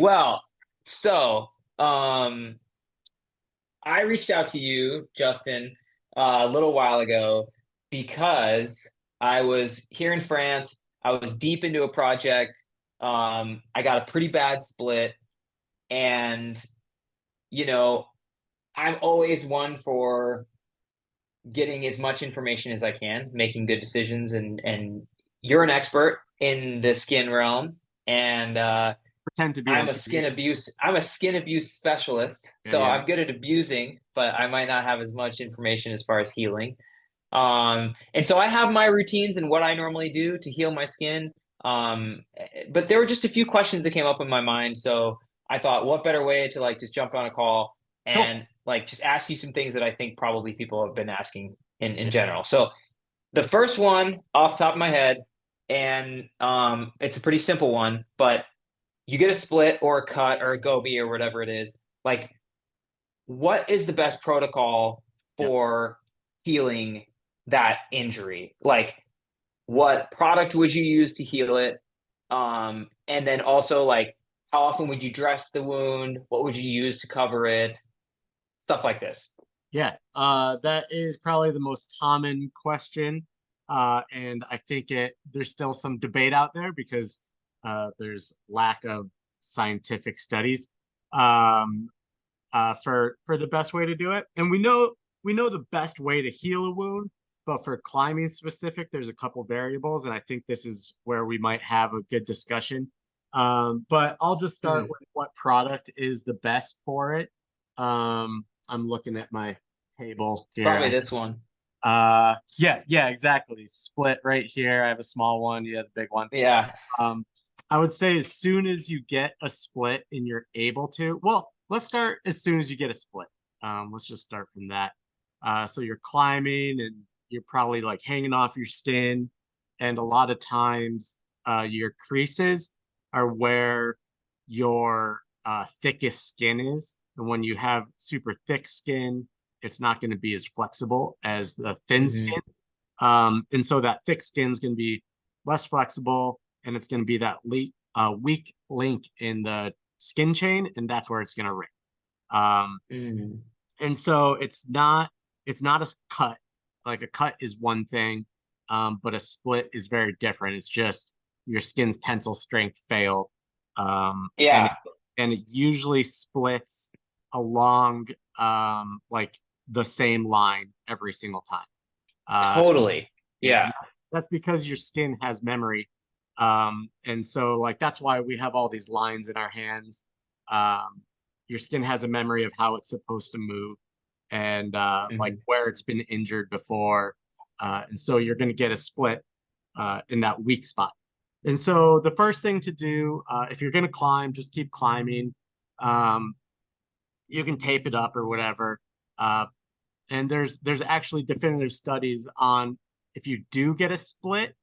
Well, so um, I reached out to you, Justin, a little while ago because I was here in France. I was deep into a project. I got a pretty bad split, and you know, I'm always one for getting as much information as I can, making good decisions, and you're an expert in the skin realm, and Pretend to be on TV. I'm a skin abuse specialist, Yeah, so yeah. I'm good at abusing, but I might not have as much information as far as healing. And so I have my routines and what I normally do to heal my skin. But there were just a few questions that came up in my mind. So I thought, what better way to like just jump on a call Cool. and like just ask you some things that I think probably people have been asking in Yeah. general. So the first one off the top of my head, and it's a pretty simple one, but you get a split or a cut or a goby or whatever it is. Like, what is the best protocol Yeah. for healing that injury? Like, what product would you use to heal it? And then also like how often would you dress the wound? What would you use to cover it? Stuff like this. Yeah. That is probably the most common question. And I think there's still some debate out there because there's lack of scientific studies for the best way to do it. And we know the best way to heal a wound, but for climbing specific, there's a couple variables, and I think this is where we might have a good discussion. But I'll just start Mhm. with what product is the best for it. I'm looking at my table It's probably here. this one. Yeah, exactly. Split right here. I have a small one. You have the big one. Yeah. Um, I would say as soon as you get a split and you're able to, well, let's start as soon as you get a split. Let's just start from that. So you're climbing and you're probably like hanging off your skin, and a lot of times your creases are where your thickest skin is. And when you have super thick skin, it's not going to be as flexible as the thin Hmm. skin. And so that thick skin is going to be less flexible, and it's going to be that weak link in the skin chain, and that's where it's going to rip. Um, Hmm. and so it's not a cut. Like a cut is one thing, but a split is very different. It's just your skin's tensile strength failed, um, and it, Yeah. and it usually splits along like the same line every single time. Uh, Totally. yeah, and Yeah. that's because your skin has memory. And so like that's why we have all these lines in our hands. Um, your skin has a memory of how it's supposed to move and like Hmm. where it's been injured before. And so you're going to get a split in that weak spot. And so the first thing to do, if you're going to climb, just keep climbing. Um, you can tape it up or whatever. Uh, and there's actually definitive studies on if you do get a split,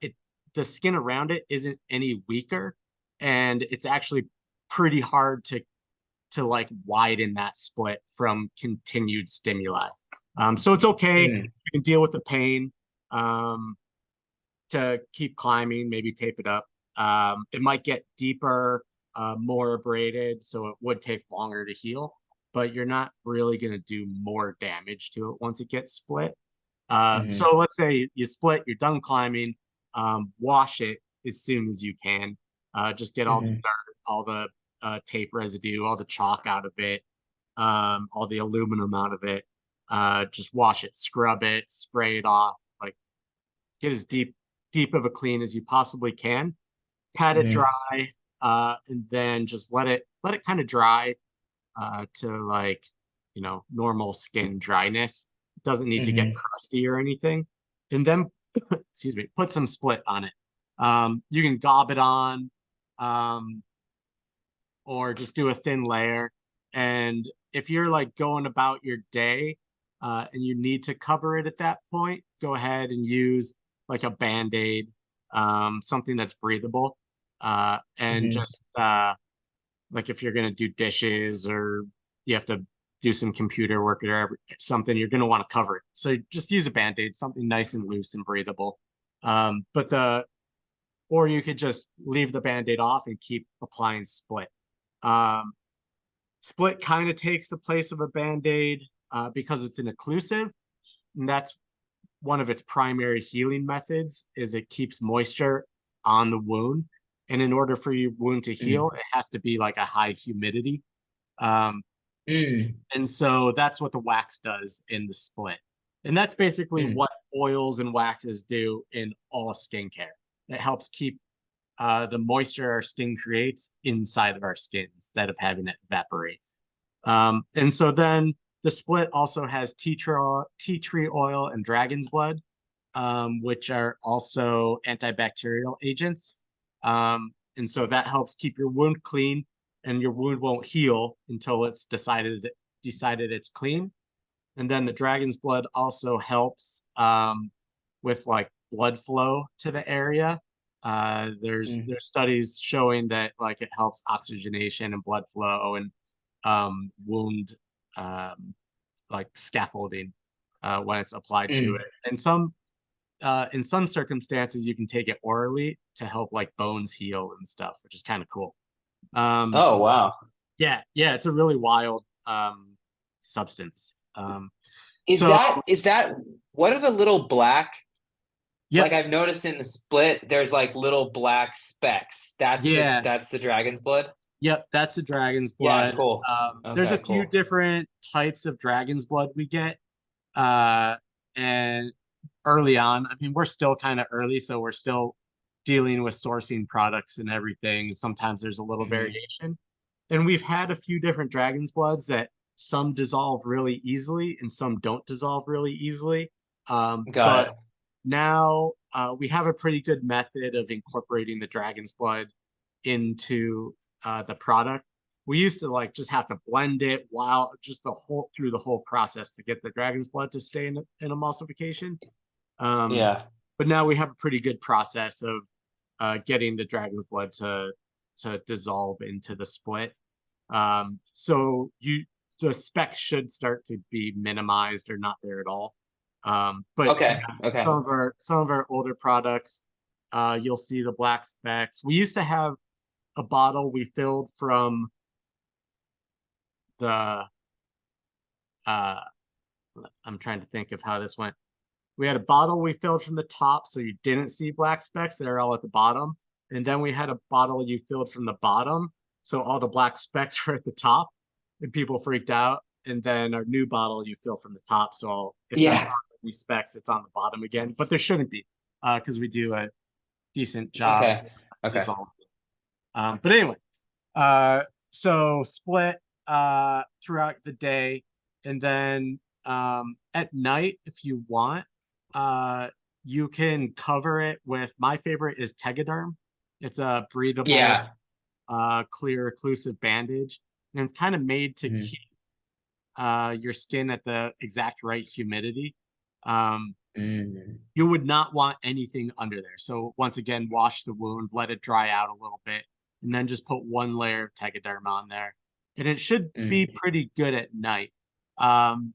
it the skin around it isn't any weaker, and it's actually pretty hard to like widen that split from continued stimuli. So it's okay. Hmm. You can deal with the pain um, to keep climbing, maybe tape it up. It might get deeper, more abraded, so it would take longer to heal, but you're not really going to do more damage to it once it gets split. Hmm. So let's say you split, you're done climbing, wash it as soon as you can. Just get all the Hmm. dirt, all the tape residue, all the chalk out of it, all the aluminum out of it. Just wash it, scrub it, spray it off, like get as deep of a clean as you possibly can. Pat it Hmm. dry, and then just let it kind of dry to like normal skin dryness. It doesn't need to get Hmm. crusty or anything. And then excuse me, put some split on it. You can gob it on, um, or just do a thin layer. And if you're like going about your day and you need to cover it at that point, go ahead and use like a band-aid, something that's breathable. And Hmm. just like if you're going to do dishes or you have to do some computer work or something, you're going to want to cover it. So just use a band-aid, something nice and loose and breathable. But or you could just leave the band-aid off and keep applying Split. Um, Split kind of takes the place of a band-aid because it's an occlusive, and that's one of its primary healing methods is it keeps moisture on the wound. And in order for your wound to heal, Mm. it has to be like a high humidity. Um, Mm. and so that's what the wax does in the Split. And that's basically Mm. what oils and waxes do in all skincare. It helps keep the moisture our skin creates inside of our skin instead of having it evaporate. And so then the Split also has tea tree oil and dragon's blood, which are also antibacterial agents. And so that helps keep your wound clean, and your wound won't heal until it's decided it's clean. And then the dragon's blood also helps with like blood flow to the area. Mm. There's studies showing that like it helps oxygenation and blood flow and wound um, like scaffolding when it's applied to Mm. it. And in some circumstances, you can take it orally to help like bones heal and stuff, which is kind of cool. Um, Oh, wow. yeah, it's a really wild substance. So Is that what are the little black, like yep, I've noticed in the Split, there's like little black specks. yeah, That's the dragon's blood? yep, that's the dragon's Yeah, blood. cool. There's a Okay, few cool. different types of dragon's blood we get. Uh, and early on, I mean, we're still kind of early, so we're still dealing with sourcing products and everything. Sometimes there's a little Hmm. variation. And we've had a few different dragon's bloods that some dissolve really easily and some don't dissolve really easily. Got But it. now we have a pretty good method of incorporating the dragon's blood into the product. We used to like just have to blend it while just the whole through the whole process to get the dragon's blood to stay in emulsification. Um, Yeah. but now we have a pretty good process of getting the dragon's blood to dissolve into the Split. So the specs should start to be minimized or not there at all. But yeah, Okay. Okay. some of our older products, you'll see the black specks. We used to have a bottle we filled from the uh I'm trying to think of how this went. We had a bottle we filled from the top so you didn't see black specks. They're all at the bottom. And then we had a bottle you filled from the bottom. So all the black specks were at the top and people freaked out. And then our new bottle you fill from the top. So if there's Yeah. any specks, it's on the bottom again. But there shouldn't be because we do a decent job Okay. Okay. dissolving. But anyway, uh, so Split throughout the day. And then at night, if you want, uh, you can cover it with my favorite is Tegaderm. It's a breathable, Yeah. clear, occlusive bandage. And it's kind of made to Mhm. keep your skin at the exact right humidity. Um, Mm. you would not want anything under there. So once again, wash the wound, let it dry out a little bit, and then just put one layer of Tegaderm on there. And it should be Mm. pretty good at night. Um,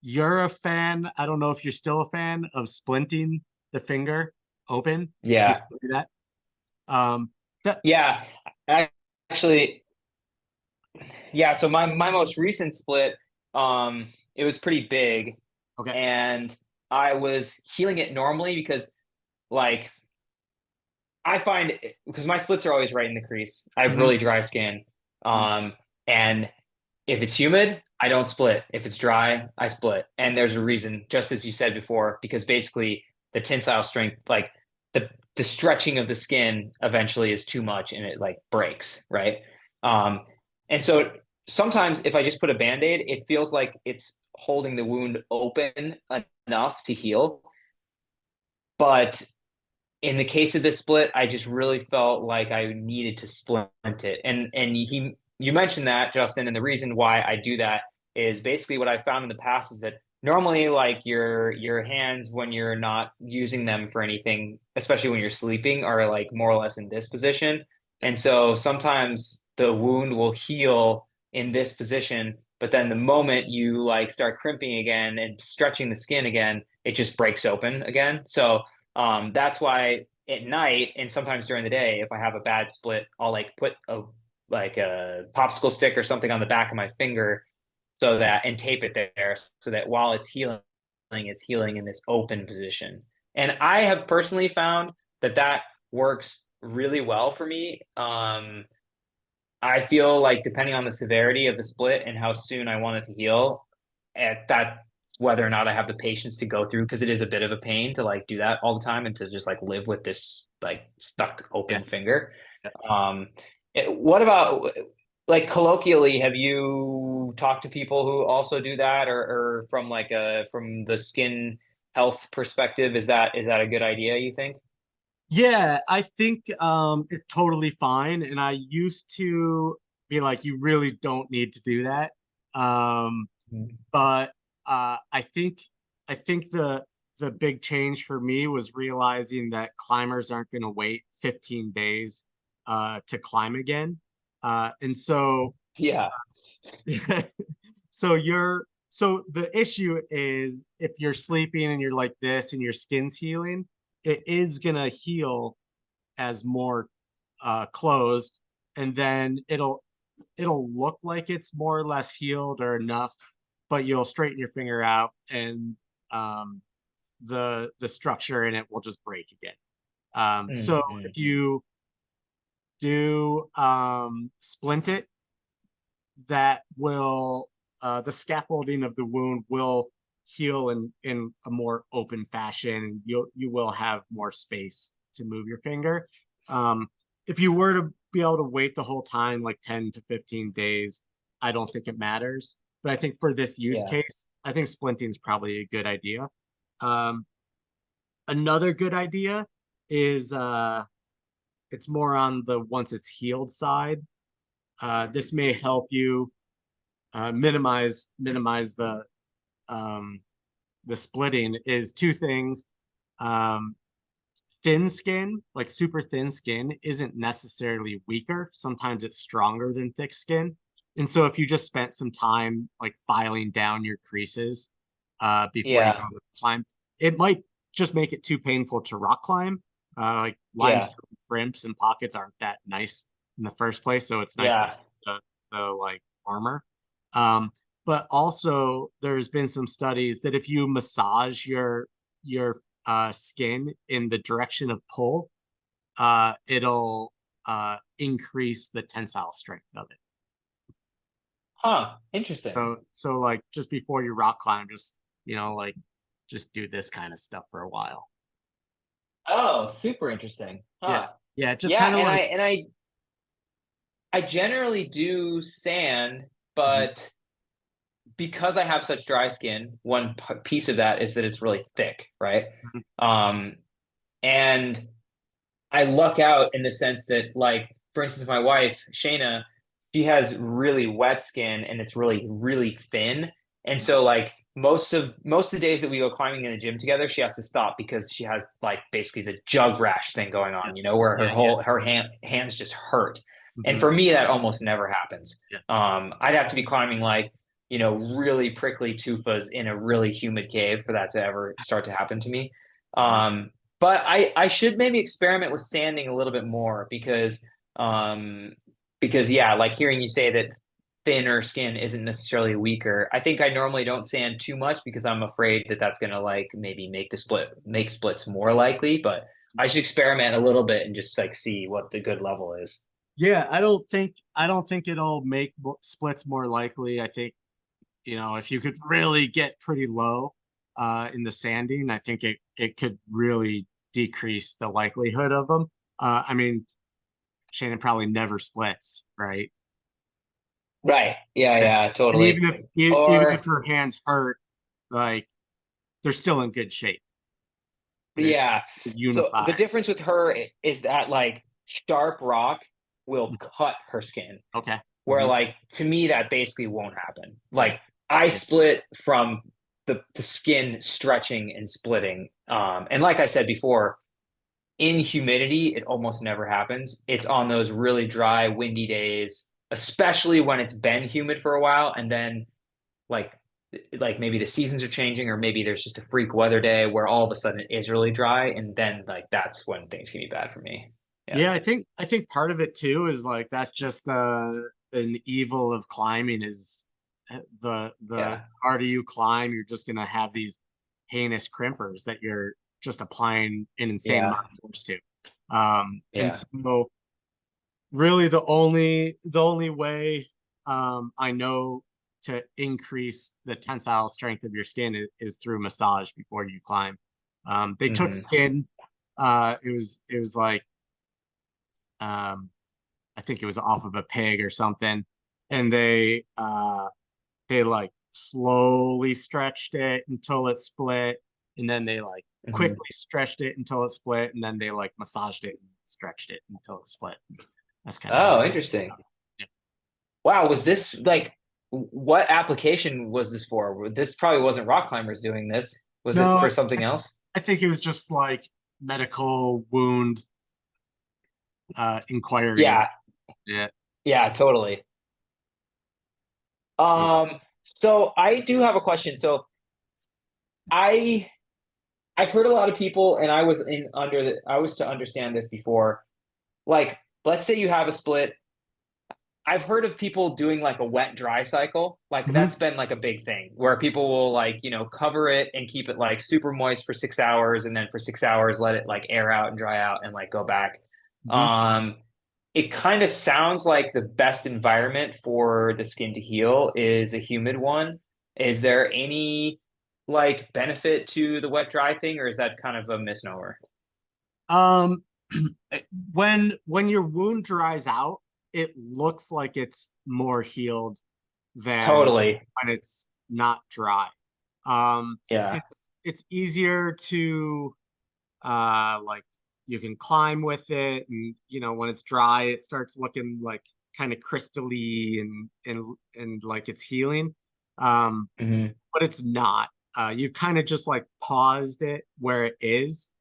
you're a fan. I don't know if you're still a fan of splinting the finger open. Do you Yeah. still do that? Um, that Yeah. I- Actually, yeah, so my most recent split, it was pretty big, okay. and I was healing it normally because like I find because my splits are always right in the crease. I have Mhm. really dry skin. And if it's humid, I don't split. If it's dry, I split. And there's a reason, just as you said before, because basically the tensile strength, like the stretching of the skin eventually is too much and it like breaks, right? Um, and so sometimes if I just put a band-aid, it feels like it's holding the wound open enough to heal. But in the case of this split, I just really felt like I needed to splint it. And you mentioned that, Justin, and the reason why I do that is basically what I found in the past is that normally like your hands when you're not using them for anything, especially when you're sleeping, are like more or less in this position. And so sometimes the wound will heal in this position, but then the moment you like start crimping again and stretching the skin again, it just breaks open again. So that's why at night and sometimes during the day, if I have a bad split, I'll like put a popsicle stick or something on the back of my finger so that and tape it there so that while it's healing in this open position. And I have personally found that that works really well for me. I feel like depending on the severity of the split and how soon I want it to heal, at that whether or not I have the patience to go through because it is a bit of a pain to like do that all the time and to just like live with this like stuck Yeah. open finger. Um, what about like colloquially, have you talked to people who also do that or from like a from the skin health perspective, is that a good idea, you think? Yeah, I think it's totally fine. And I used to be like, you really don't need to do that. Um, but I think the big change for me was realizing that climbers aren't going to wait 15 days to climb again. And so Yeah. so the issue is if you're sleeping and you're like this and your skin's healing, it is gonna heal as more closed, and then it'll look like it's more or less healed or enough, but you'll straighten your finger out and um, the structure in it will just break again. So Mm-hmm. if you do splint it, that will the scaffolding of the wound will heal in a more open fashion. You will have more space to move your finger. Um, if you were to be able to wait the whole time, like 10 to 15 days, I don't think it matters. But I think for this use Yeah. case, I think splinting is probably a good idea. Um, Another good idea is it's more on the once it's healed side. This may help you minimize um, the splitting is two things. Um, Thin skin, like super thin skin, isn't necessarily weaker. Sometimes it's stronger than thick skin. And so if you just spent some time like filing down your creases before you go Yeah. to climb, it might just make it too painful to rock climb. Like Yeah. limestone crimps and pockets aren't that nice in the first place, so it's nice to Yeah. have the like armor. Um, but also, there's been some studies that if you massage your skin in the direction of pull, it'll increase the tensile strength of it. Huh. Interesting. So like just before you rock climb, just like just do this kind of stuff for a while. Oh, super interesting. Yeah, Huh. yeah, just Yeah, kind of like I generally do sand, mhm, but because I have such dry skin, one piece of that is that it's really thick, right? mhm, Um, and I luck out in the sense that, like, for instance, my wife, Shayna, she has really wet skin and it's really, really thin. And so like most of the days that we go climbing in the gym together, she has to stop because she has like basically the jug rash thing going yeah, on, where yeah, yeah, her hands just hurt. And mhm, for me, that almost never happens. yeah, I'd have to be climbing like, really prickly tufas in a really humid cave for that to ever start to happen to me. mhm. But I should maybe experiment with sanding a little bit more um because yeah, like hearing you say that thinner skin isn't necessarily weaker. I think I normally don't sand too much because I'm afraid that that's gonna like maybe make splits more likely, but I should experiment a little bit and just like see what the good level is. Yeah, I don't think it'll make splits more likely. I think if you could really get pretty low in the sanding, I think it could really decrease the likelihood of them. I mean, Shannon probably never splits, right? Right. Yeah, And, yeah, and totally. even if Or her hands hurt, like they're still in good shape. It yeah. So unify. the difference with her is that like sharp rock will cut her skin. Okay. Where like to me that basically won't happen. Yeah. Like I Yeah. split from the skin stretching and splitting. And like I said before, in humidity, it almost never happens. It's on those really dry, windy days, especially when it's been humid for a while, and then like like maybe the seasons are changing, or maybe there's just a freak weather day where all of a sudden it is really dry, and then like that's when things can be bad for me. Yeah. Yeah, I think part of it too is like that's just an evil of climbing is the Yeah. harder you climb, you're just gonna have these heinous crimpers that you're just applying an insane Yeah. amount of force to. And Yeah. so really the only way I know to increase the tensile strength of your skin is through massage before you climb. They took Hmm. skin. It was like um, I think it was off of a pig or something, and they like slowly stretched it until it split, and then they like Hmm. quickly stretched it until it split, and then they like massaged it and stretched it until it split. That's kind of how Oh, they. interesting. Yeah. Wow, was this like what application was this for? This probably wasn't rock climbers doing this. Was it No, for I, something else? I think it was just like medical wound Yeah, inquiries. Yeah, yeah, totally. yeah. So I do have a question. So I I've heard a lot of people, and I was to understand this before. Like, let's say you have a split. I've heard of people doing like a wet dry cycle. Like Mhm, that's been like a big thing where people will like, cover it and keep it like super moist for 6 hours, and then for 6 hours let it like air out and dry out and like go back. mhm. Um, it kind of sounds like the best environment for the skin to heal is a humid one. Is there any like benefit to the wet dry thing, or is that kind of a misnomer? Um, when your wound dries out, it looks like it's more healed than Totally. when it's not dry. Um, Yeah. it's easier to like you can climb with it, and when it's dry, it starts looking like kind of crystally and like it's healing. Um, Hmm. but it's not. You kind of just like paused it where it is.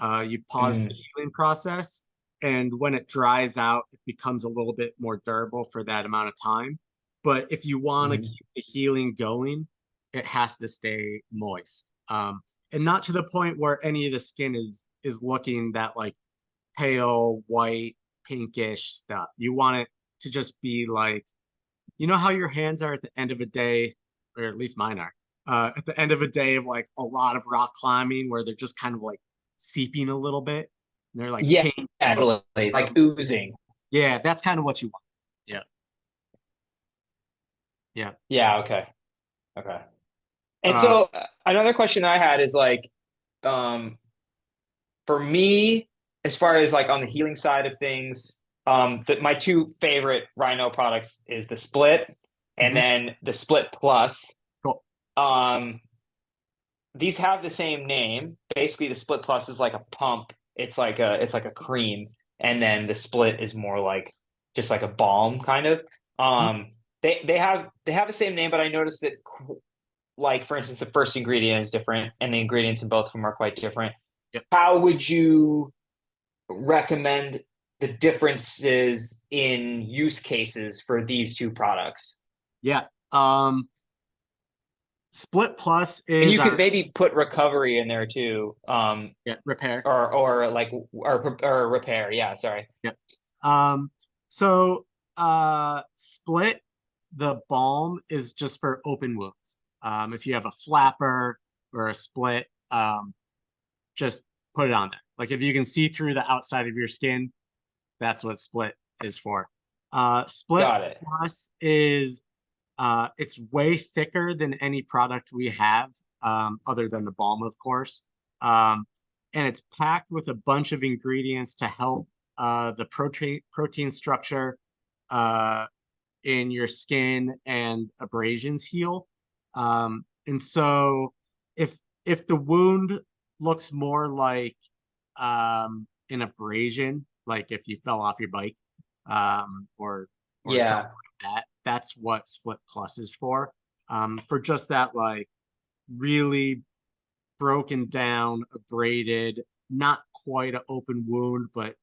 You pause the Hmm. healing process, and when it dries out, it becomes a little bit more durable for that amount of time. But if you want to Hmm. keep the healing going, it has to stay moist, and not to the point where any of the skin is looking that like pale white pinkish stuff. You want it to just be like how your hands are at the end of a day, or at least mine are, at the end of a day of like a lot of rock climbing where they're just kind of like seeping a little bit. And they're like Yeah, pink and totally. Like oozing. yeah, that's kind of what you want. Yeah. Yeah. Yeah, okay. Okay. And Uh, so another question I had is like, um, for me, as far as like on the healing side of things, my two favorite Rhino products is the Split and mhm, then the Split Plus. cool. Um, these have the same name. Basically, the Split Plus is like a pump. It's like a cream, and then the Split is more like just like a balm kind of. Mhm. They have the same name, but I noticed that like for instance, the first ingredient is different, and the ingredients in both of them are quite different. Yep. How would you recommend the differences in use cases for these two products? Yeah. Split Plus And is you could our maybe put recovery in there too, yeah, repair. or repair. Yeah, sorry. Yep. Um, so Split, the balm is just for open wounds. If you have a flapper or a split, just put it on there. Like if you can see through the outside of your skin, that's what Split is for. Split Got it. Plus is it's way thicker than any product we have, other than the balm, of course. Um, and it's packed with a bunch of ingredients to help the protein structure uh, in your skin and abrasions heal. And so if the wound looks more like an abrasion, like if you fell off your bike, or something Yeah. like that, that's what Split Plus is for just that like really broken down, abraded, not quite an open wound, but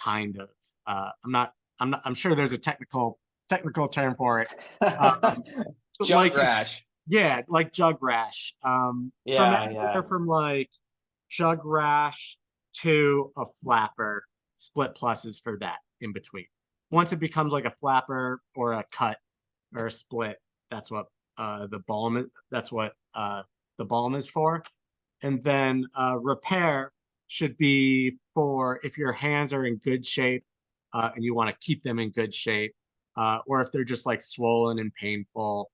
kind of. I'm sure there's a technical term for it. Um, but Junk like rash. Yeah, like jug rash. From Yeah, anywhere yeah. from like jug rash to a flapper, split pluses for that in between. Once it becomes like a flapper or a cut or a split, that's what the balm is. That's what the balm is for. And then repair should be for if your hands are in good shape and you want to keep them in good shape, or if they're just like swollen and painful,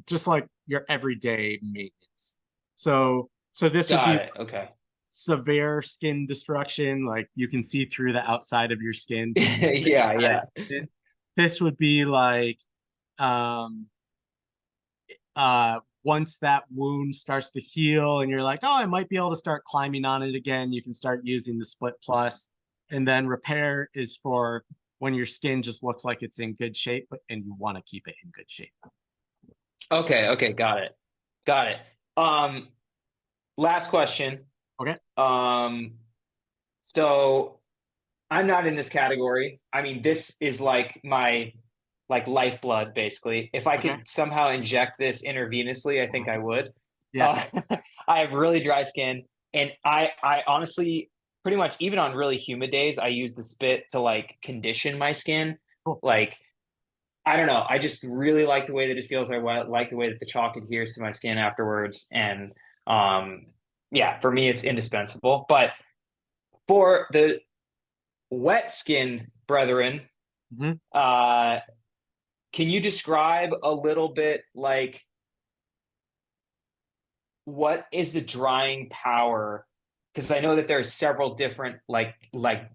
just like your everyday maintenance. So this would be Got it. Okay. severe skin destruction, like you can see through the outside of your skin, the Yeah, inside of yeah. your skin. This would be like um, once that wound starts to heal and you're like, oh, I might be able to start climbing on it again, you can start using the Split Plus. And then repair is for when your skin just looks like it's in good shape and you want to keep it in good shape. Okay, okay, got it. Got it. Um, Last question. Okay. Um, so I'm not in this category. I mean, this is like my like lifeblood, basically. If I Okay. could somehow inject this intravenously, I think I would. Yeah. Uh, I have really dry skin, and I honestly pretty much even on really humid days, I use the spit to like condition my skin. Cool. Like I don't know, I just really like the way that it feels. Like the way that the chalk adheres to my skin afterwards, and um, yeah, for me, it's indispensable. But for the wet skin brethren, Mhm. uh, can you describe a little bit like what is the drying power? Because I know that there are several different like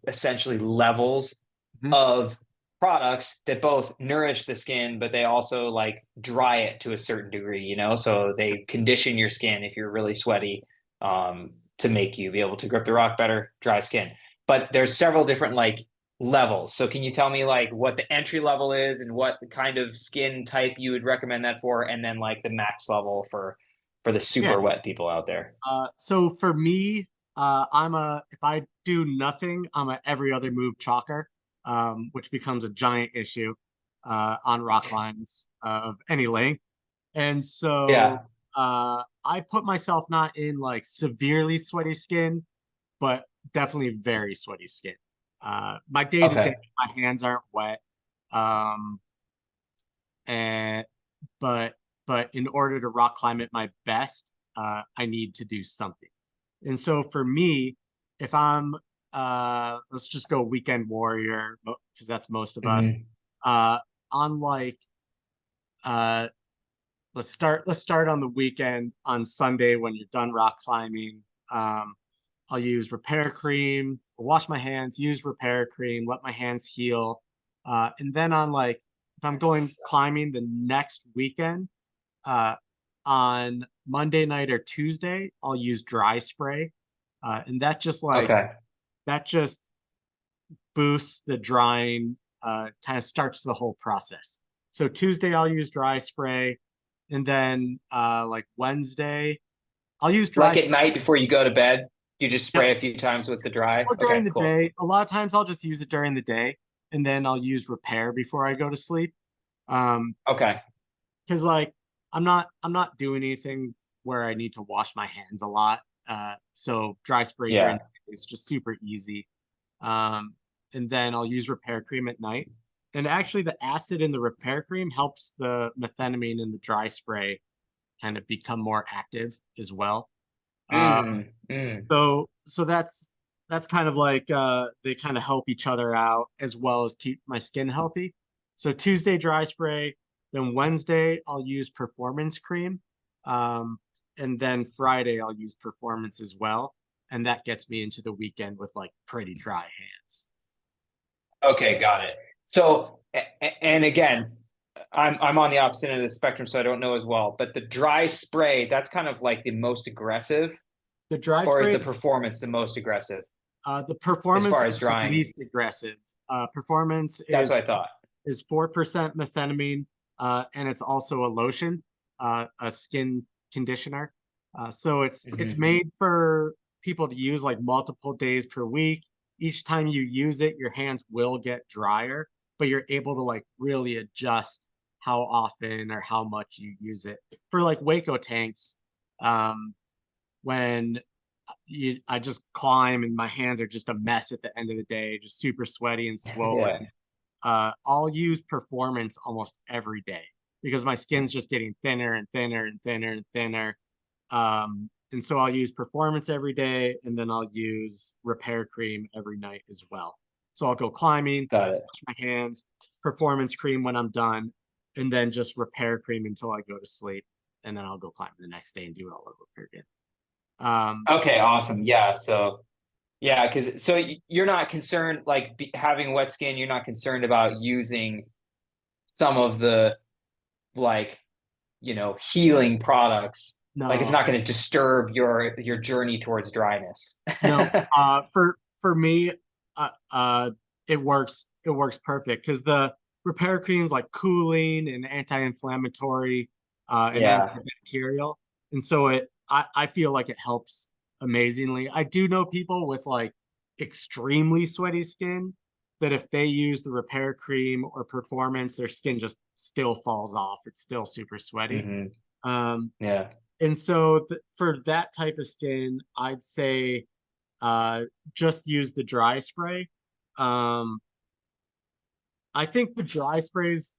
essentially levels Mhm. of products that both nourish the skin, but they also like dry it to a certain degree, you know? So they condition your skin if you're really sweaty, to make you be able to grip the rock better, dry skin. But there's several different like levels. So can you tell me like what the entry level is and what kind of skin type you would recommend that for, and then like the max level for the Yeah. super wet people out there? So for me, if I do nothing, I'm a every other move chalker, which becomes a giant issue on rock climbs of any length. And so Yeah. I put myself not in like severely sweaty skin, but definitely very sweaty skin. My day to day, Okay. my hands aren't wet. Um, and but in order to rock climb at my best, I need to do something. And so for me, if I'm let's just go weekend warrior because that's most of us. Hmm. Uh on like uh let's start on the weekend on Sunday when you're done rock climbing. Um I'll use repair cream, wash my hands, use repair cream, let my hands heal. And then on like if I'm going climbing the next weekend, uh on Monday night or Tuesday, I'll use dry spray. And Okay. that just boosts the drying, kind of starts the whole process. So Tuesday I'll use dry spray, and then like Wednesday I'll use dry Like at spray. night before you go to bed, you just Yep. spray a few times with the dry. Or during Okay, the cool. day. A lot of times I'll just use it during the day, and then I'll use repair before I go to sleep. Um, Okay. because like I'm not doing anything where I need to wash my hands a lot. So dry spray during Yeah. the day is just super easy. Um, and then I'll use repair cream at night. And actually, the acid in the repair cream helps the methenamine in the dry spray kind of become more active as well. Uh, Mm, mm. so that's kind of like they kind of help each other out as well as keep my skin healthy. So Tuesday dry spray, then Wednesday I'll use performance cream, um, and then Friday I'll use performance as well, and that gets me into the weekend with like pretty dry hands. Okay, got it. So, and again, I'm on the opposite end of the spectrum, so I don't know as well. But the dry spray, that's kind of like the most aggressive, The dry or is spray the is performance the most aggressive the as performance far is as the drying? least aggressive. Performance That's what I thought. is 4% methenamine, and it's also a lotion, a skin conditioner. So it's Hmm. made for people to use like multiple days per week. Each time you use it, your hands will get drier, but you're able to like really adjust how often or how much you use it. For like Waco tanks, um, when I just climb and my hands are just a mess at the end of the day, just super sweaty and swollen. Yeah, I'll use performance almost every day because my skin's just getting thinner and thinner and thinner and thinner. And so I'll use performance every day, and then I'll use repair cream every night as well. So I'll go climbing, got it. wash my hands, performance cream when I'm done, and then just repair cream until I go to sleep. And then I'll go climb the next day and do it all over again. Um, Okay, awesome. Yeah, so yeah, because so you're not concerned like having wet skin, you're not concerned about using some of the like, healing products. Like it's no, not going to disturb your journey towards dryness. no. For me, it works. It works perfect because the repair creams like cooling and anti-inflammatory, and Yeah. antibacterial, and so I feel like it helps amazingly. I do know people with like extremely sweaty skin that if they use the repair cream or performance, their skin just still falls off. It's still super sweaty. Hmm. Um, Yeah. and so for that type of skin, I'd say uh, just use the dry spray. Um, I think the dry sprays,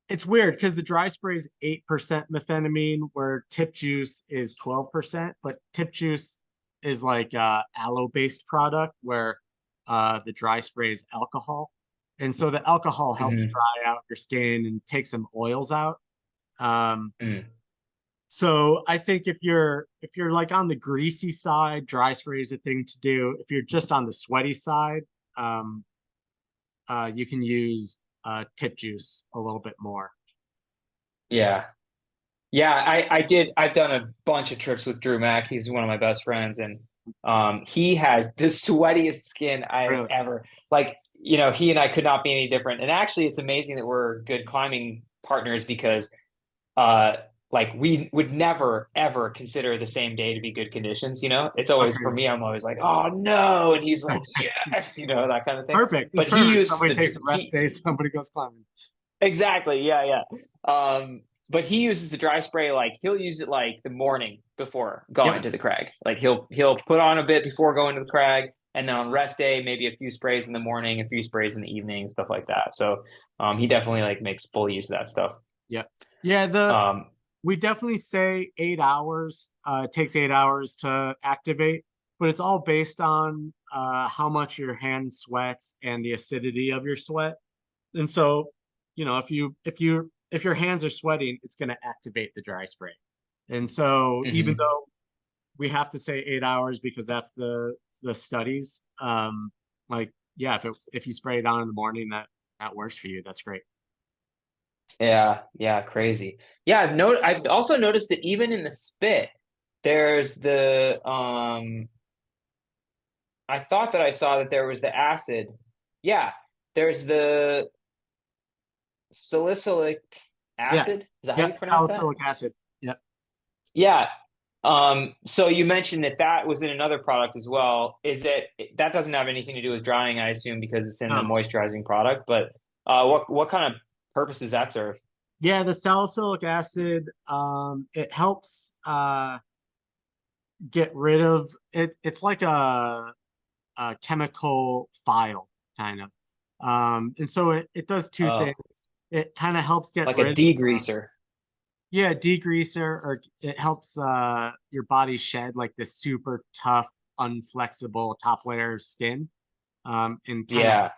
it's weird because the dry spray is 8% methenamine, where tip juice is 12%, but tip juice is like aloe-based product where the dry spray is alcohol. And so the alcohol helps Hmm. dry out your skin and take some oils out. Um, Mm. So I think if you're like on the greasy side, dry spray is a thing to do. If you're just on the sweaty side, um, you can use tip juice a little bit more. Yeah. Yeah, I've done a bunch of trips with Drew Mack. He's one of my best friends, and he has the sweatiest skin I've Really? ever like, he and I could not be any different. And actually it's amazing that we're good climbing partners because uh like we would never ever consider the same day to be good conditions. It's always for Okay. me, I'm always like, oh no, and he's like, yes, that kind of thing. Perfect. It's But he perfect. uses Somebody the takes a rest he day, somebody goes climbing. exactly, yeah, yeah. But he uses the dry spray, like he'll use it like the morning before going Yep. to the crag. Like he'll put on a bit before going to the crag, and then on rest day, maybe a few sprays in the morning, a few sprays in the evening, stuff like that. So he definitely like makes full use of that stuff. Yep. Yeah, the Um, we definitely say 8 hours. It takes 8 hours to activate, but it's all based on how much your hand sweats and the acidity of your sweat. And so, if your hands are sweating, it's going to activate the dry spray. And so, even mhm. though we have to say 8 hours because that's the studies, like yeah, if you spray it on in the morning, that works for you. That's great. Yeah, yeah, crazy. Yeah, I've also noticed that even in the spit, there's the I thought that I saw that there was the acid. Yeah, there's the salicylic Yeah, acid. Is that how yeah, you pronounce that? salicylic acid. Yeah, Yeah. So you mentioned that that was in another product as well. Is it that doesn't have anything to do with drying, I assume, because it's in the no, moisturizing product, but what kind of purpose does that serve? yeah, the salicylic acid, it helps get rid of it. It's like a chemical file kind of. And so it does two things. Oh, It kind of helps get like a rid of, degreaser. yeah, degreaser, or it helps your body shed like this super tough, unflexible top layer of skin, and kind of Yeah,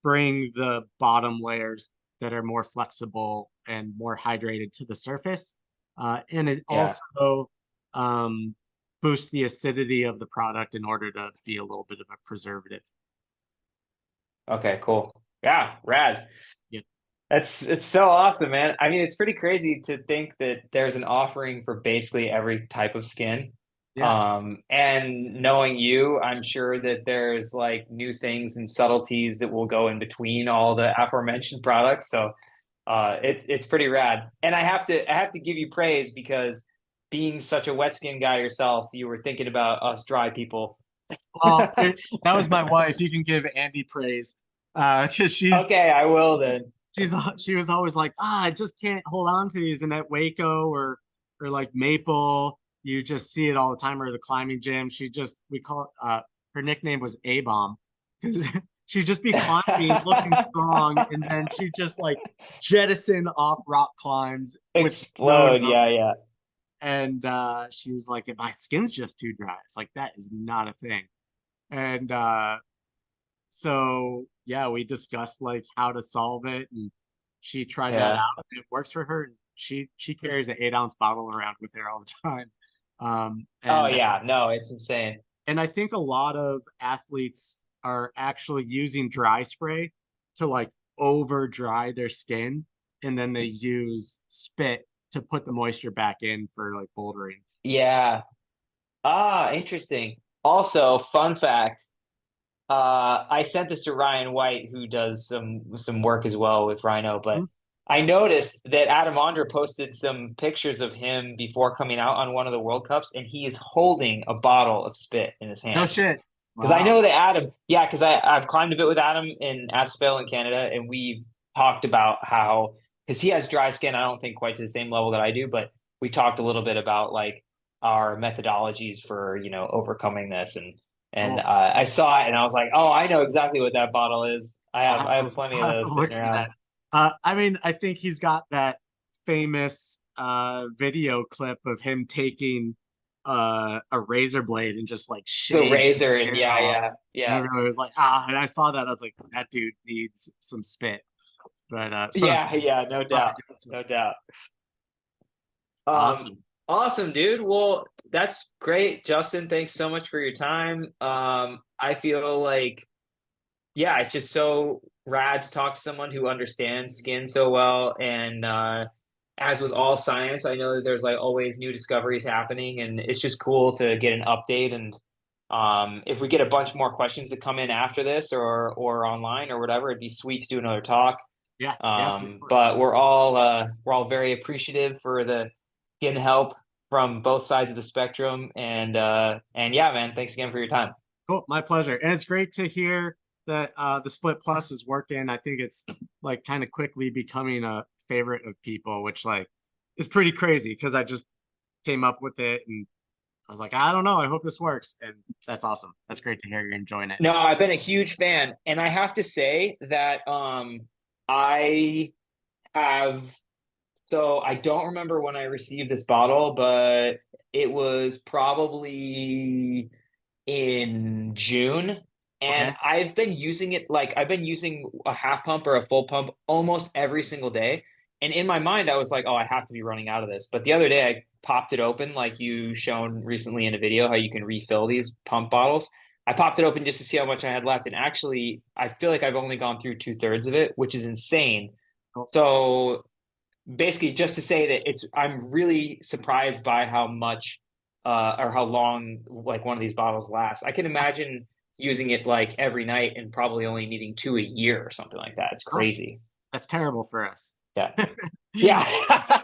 bring the bottom layers that are more flexible and more hydrated to the surface. And it yeah. also um, boosts the acidity of the product in order to be a little bit of a preservative. Okay, cool. Yeah, rad. Yeah. It's so awesome, man. I mean, it's pretty crazy to think that there's an offering for basically every type of skin. Yeah. And knowing you, I'm sure that there's like new things and subtleties that will go in between all the aforementioned products. So it's pretty rad. And I have to give you praise because being such a wet skin guy yourself, you were thinking about us dry people. That was my wife. You can give Andy praise because Okay, I will then. she was always like, ah, I just can't hold on to these. And at Waco or like Maple, you just see it all the time, or the climbing gym. She just we call it, her nickname was A Bomb because she'd just be climbing, looking strong, and then she'd just like jettison off rock climbs with no Explode. notice. Yeah, yeah. And she was like, my skin's just too dry. It's like that is not a thing. And so yeah, we discussed like how to solve it, and she tried that Yeah. out. And it works for her. And she carries an 8 ounce bottle around with her all the time. Um, Oh and yeah. No, it's insane. and I think a lot of athletes are actually using dry spray to like over dry their skin, and then they use spit to put the moisture back in for like bouldering. Yeah. Ah, interesting. Also, fun fact. I sent this to Ryan White, who does some work as well with Rhino, but Hmm? I noticed that Adam Ondra posted some pictures of him before coming out on one of the World Cups, and he is holding a bottle of spit in his No hand. shit. Because I Wow. know that Adam, yeah, because I've climbed a bit with Adam in Asphalt in Canada, and we talked about how because he has dry skin, I don't think quite to the same level that I do, but we talked a little bit about like our methodologies for overcoming this, and Cool. I saw it and I was like, oh, I know exactly what that bottle is. I have plenty I'll of have to those look sitting into around. that. I mean, I think he's got that famous video clip of him taking a razor blade and just like The shaving razor, and hair yeah, off. yeah, And yeah, everybody was like, ah, and I saw that. I was like, that dude needs some spit. But so yeah, yeah, no doubt, no doubt. Um, awesome. awesome, dude. Well, that's great, Justin. Thanks so much for your time. I feel like, yeah, it's just so rad to talk to someone who understands skin so well. And as with all science, I know that there's like always new discoveries happening, and it's just cool to get an update. And if we get a bunch more questions that come in after this or online or whatever, it'd be sweet to do another talk. Yeah, yeah, for sure. But we're all very appreciative for the getting help from both sides of the spectrum. And yeah, man, thanks again for your time. Cool, my pleasure. And it's great to hear that the Split Plus is working. I think it's like kind of quickly becoming a favorite of people, which like is pretty crazy because I just came up with it and I was like, I don't know, I hope this works. And that's awesome. That's great to hear you're enjoying it. No, I've been a huge fan, and I have to say that I have so I don't remember when I received this bottle, but it was probably in June. And Okay. I've been using it like I've been using a half pump or a full pump almost every single day. And in my mind, I was like, oh, I have to be running out of this. But the other day, I popped it open, like you shown recently in a video, how you can refill these pump bottles. I popped it open just to see how much I had left. And actually, I feel like I've only gone through two-thirds of it, which is insane. Cool. So basically just to say that I'm really surprised by how much or how long like one of these bottles lasts. I can That's, imagine using it like every night and probably only needing two a year or something like that. It's oh, crazy. that's terrible for us. Yeah. Yeah.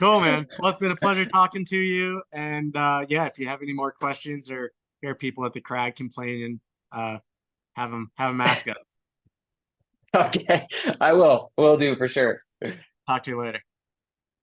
Cool, man. Well, it's been a pleasure talking to you. And yeah, if you have any more questions or hear people at the crag complaining, uh, have them ask us. Okay. I will. Will do for sure. Talk to you later.